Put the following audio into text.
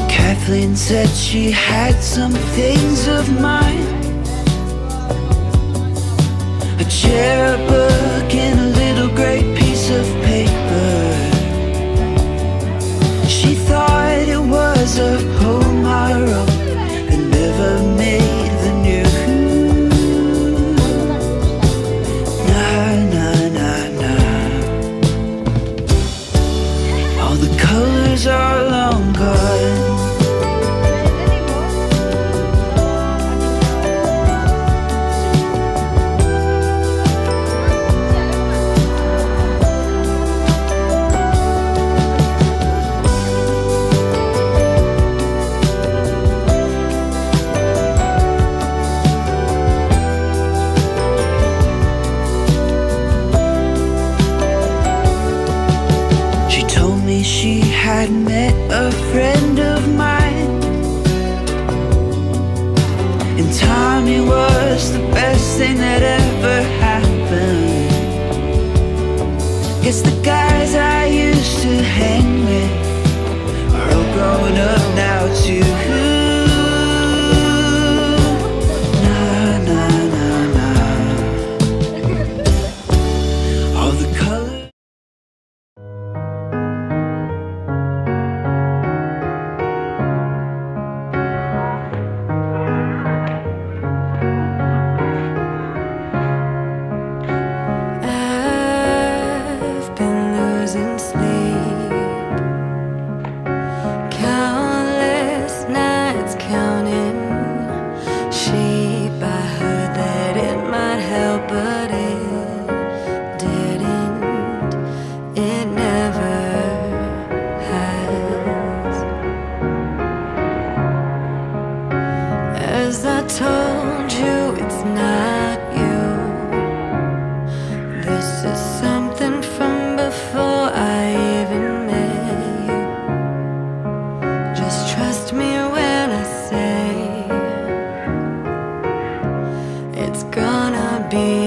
Kathleen said she had some things of mine, a chair, a book, and a little great piece of paper. She thought it was a poem I wrote that never made the news. Nah, nah, nah, nah. All the colors are long gone. She had met a friend of mine, and Tommy was the best thing that ever happened. Guess the guys I used to hang with are all grown up now too. Nah, nah, nah, nah. All the colors. As I told you, it's not you. This is something from before I even met you. Just trust me when I say it's gonna be